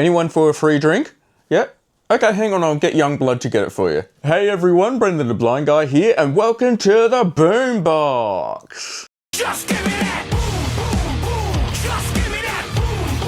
Anyone for a free drink? Yeah? Okay, hang on, I'll get Yungblud to get it for you. Hey everyone, Brendan the Blind Guy here, and welcome to the Boombox. Just give me that boom, boom, boom. Just give me that boom,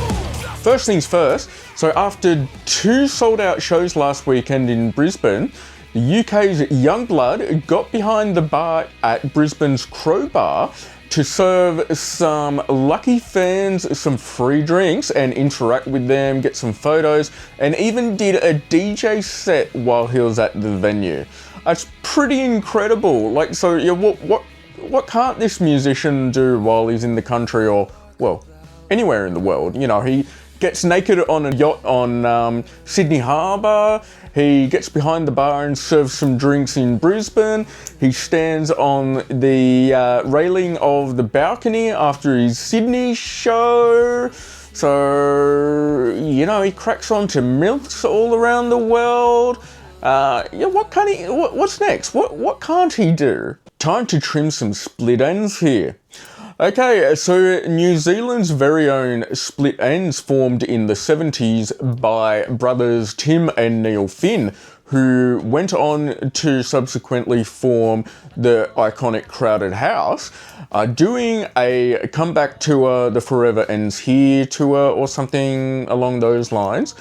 boom. First things first, so after 2 sold out shows last weekend in Brisbane, the UK's Yungblud got behind the bar at Brisbane's Crowbar to serve some lucky fans some free drinks and interact with them, get some photos, and even did a DJ set while he was at the venue. That's pretty incredible. Like, so yeah, what can't this musician do while he's in the country or, well, anywhere in the world? You know, he gets naked on a yacht on Sydney Harbour. He gets behind the bar and serves some drinks in Brisbane. He stands on the railing of the balcony after his Sydney show. So, you know, he cracks on to MILFs all around the world. Yeah, what can he? What's next? What can't he do? Time to trim some split ends here. Okay, so New Zealand's very own Split Enz formed in the 70s by brothers Tim and Neil Finn, who went on to subsequently form the iconic Crowded House, doing a comeback tour, the Forever Ends Here tour or something along those lines.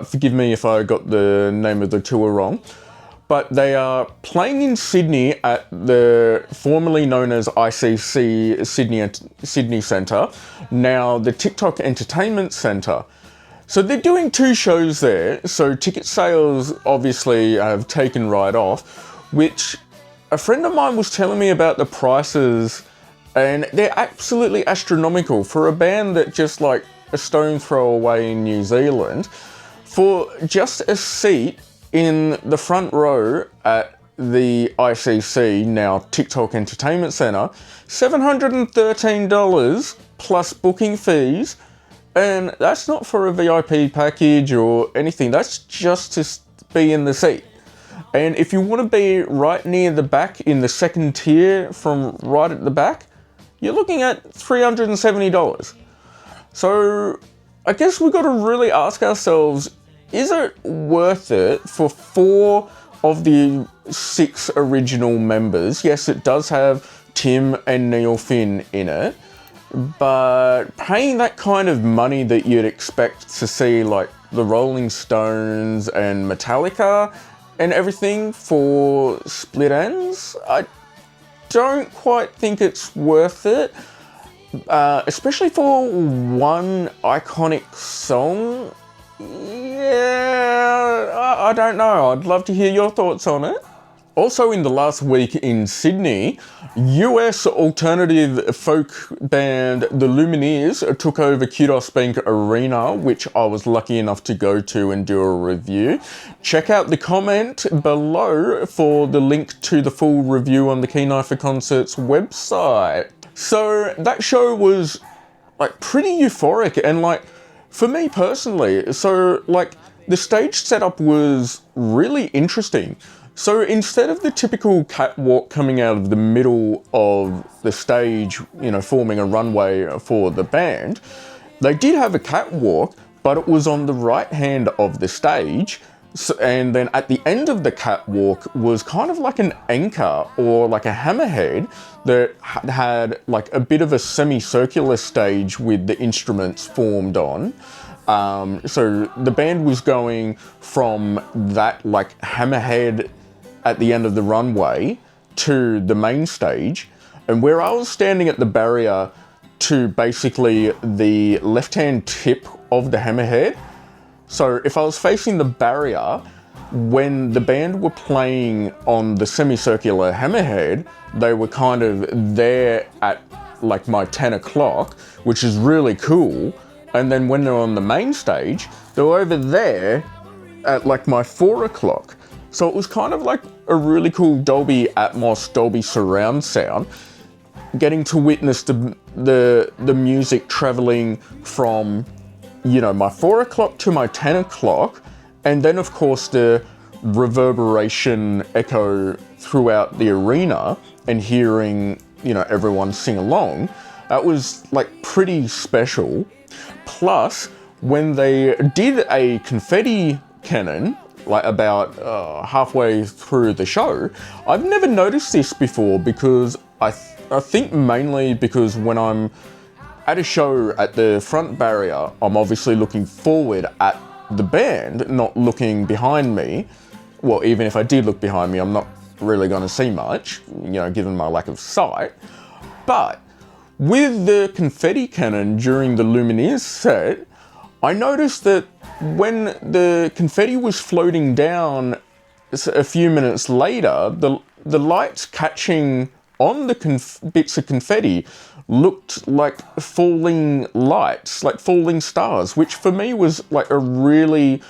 Forgive me if I got the name of the tour wrong. But they are playing in Sydney at the formerly known as ICC Sydney Centre, now the TikTok Entertainment Centre. So they're doing 2 shows there, so ticket sales obviously have taken right off, which a friend of mine was telling me about the prices, and they're absolutely astronomical for a band that just like a stone throw away in New Zealand. For just a seat in the front row at the ICC, now TikTok Entertainment Centre, $713 plus booking fees, and that's not for a VIP package or anything, that's just to be in the seat. And if you want to be right near the back in the second tier from right at the back, you're looking at $370. So I guess we've got to really ask ourselves, is it worth it for 4 of the 6 original members? Yes, it does have Tim and Neil Finn in it, but paying that kind of money that you'd expect to see like the Rolling Stones and Metallica and everything for Split Enz, I don't quite think it's worth it, especially for one iconic song. Yeah, I don't know. I'd love to hear your thoughts on it. Also in the last week in Sydney, US alternative folk band The Lumineers took over Kudos Bank Arena, which I was lucky enough to go to and do a review. Check out the comment below for the link to the full review on the Key Knife for Concerts website. So that show was like pretty euphoric, and like for me personally, so like the stage setup was really interesting. So instead of the typical catwalk coming out of the middle of the stage, you know, forming a runway for the band, they did have a catwalk, but it was on the right hand of the stage. So, and then at the end of the catwalk was kind of like an anchor or like a hammerhead that had like a bit of a semicircular stage with the instruments formed on. So the band was going from that like hammerhead at the end of the runway to the main stage, and where I was standing at the barrier to basically the left-hand tip of the hammerhead. So if I was facing the barrier, when the band were playing on the semicircular hammerhead, they were kind of there at like my 10 o'clock, which is really cool. And then when they're on the main stage, they were over there at like my 4 o'clock. So it was kind of like a really cool Dolby Atmos, Dolby surround sound, getting to witness the music traveling from, you know, my 4 o'clock to my 10 o'clock, and then of course the reverberation echo throughout the arena and hearing, you know, everyone sing along. That was like pretty special. Plus, when they did a confetti cannon, like about halfway through the show. I've never noticed this before because I think mainly because when I'm at a show at the front barrier, I'm obviously looking forward at the band, not looking behind me. Well, even if I did look behind me, I'm not really going to see much, you know, given my lack of sight. But with the confetti cannon during the Lumineers set, I noticed that when the confetti was floating down a few minutes later, the lights catching on the bits of confetti looked like falling lights, like falling stars, which for me was like a really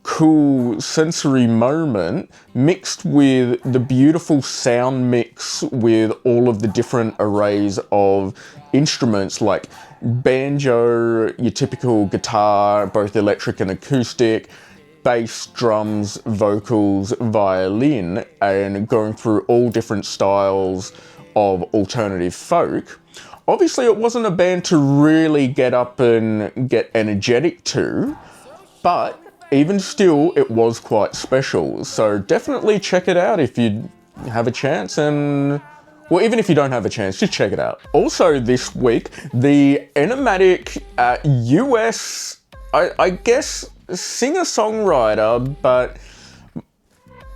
cool sensory moment, mixed with the beautiful sound mix with all of the different arrays of instruments like banjo, your typical guitar, both electric and acoustic, bass, drums, vocals, violin, and going through all different styles of alternative folk. Obviously, it wasn't a band to really get up and get energetic to, but even still, it was quite special. So definitely check it out if you have a chance, and well, even if you don't have a chance, just check it out. Also this week, the enigmatic US, I guess, singer-songwriter, but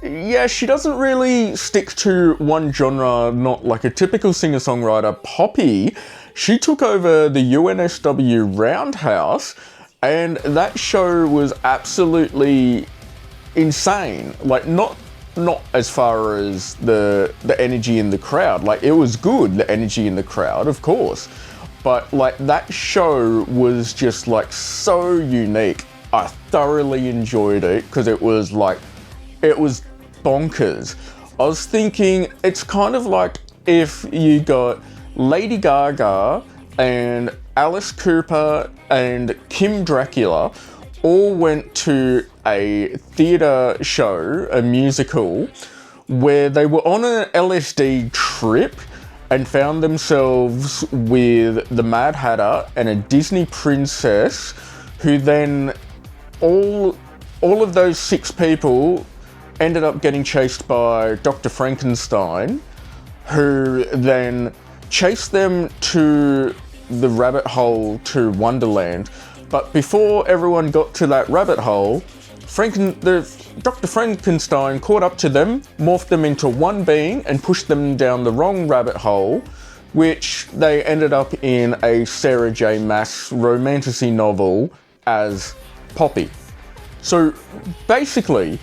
yeah, she doesn't really stick to one genre, not like a typical singer-songwriter, Poppy. She took over the UNSW Roundhouse, and that show was absolutely insane. Like, not as far as the energy in the crowd. Like, it was good, the energy in the crowd, of course. But, like, that show was just, like, so unique. I thoroughly enjoyed it, because it was, like, it was bonkers. I was thinking, it's kind of like if you got Lady Gaga and Alice Cooper and Kim Dracula all went to a theatre show, a musical, where they were on an LSD trip and found themselves with the Mad Hatter and a Disney princess, who then all of those 6 people ended up getting chased by Dr. Frankenstein, who then chased them to the rabbit hole to Wonderland. But before everyone got to that rabbit hole, Dr. Frankenstein caught up to them, morphed them into one being, and pushed them down the wrong rabbit hole, which they ended up in a Sarah J. Maas romantasy novel as Poppy. So basically,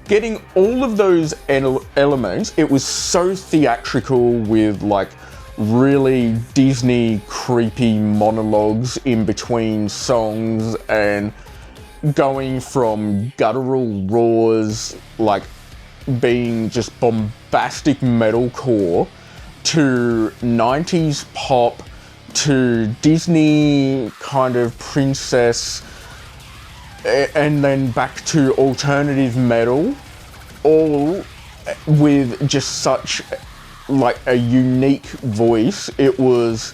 getting all of those elements, it was so theatrical with like really Disney creepy monologues in between songs, and going from guttural roars, like being just bombastic metalcore, to 90s pop, to Disney kind of princess, and then back to alternative metal, all with just such like a unique voice. It was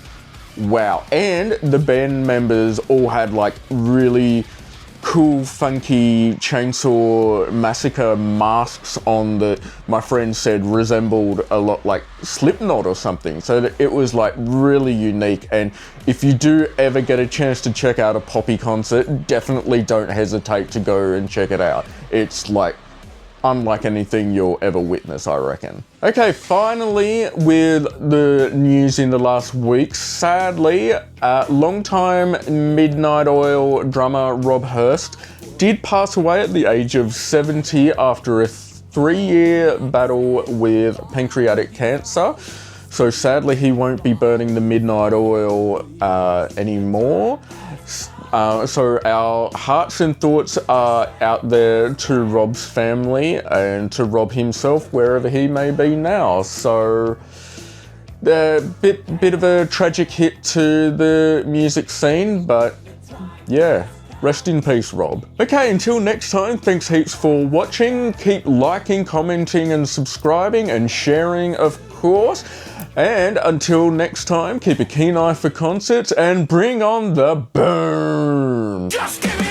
wow. And the band members all had like really cool, funky Chainsaw Massacre masks on that my friend said resembled a lot like Slipknot or something. So that it was like really unique. And if you do ever get a chance to check out a Poppy concert, definitely don't hesitate to go and check it out. It's like unlike anything you'll ever witness, I reckon. Okay, finally, with the news in the last week, sadly, longtime Midnight Oil drummer Rob Hurst did pass away at the age of 70 after a 3-year battle with pancreatic cancer. So sadly, he won't be burning the Midnight Oil anymore. So our hearts and thoughts are out there to Rob's family and to Rob himself, wherever he may be now. So a bit of a tragic hit to the music scene, but yeah, rest in peace, Rob. Okay, until next time, thanks heaps for watching. Keep liking, commenting and subscribing and sharing, of course. And until next time, keep a keen eye for concerts and bring on the burn. boom. Just give me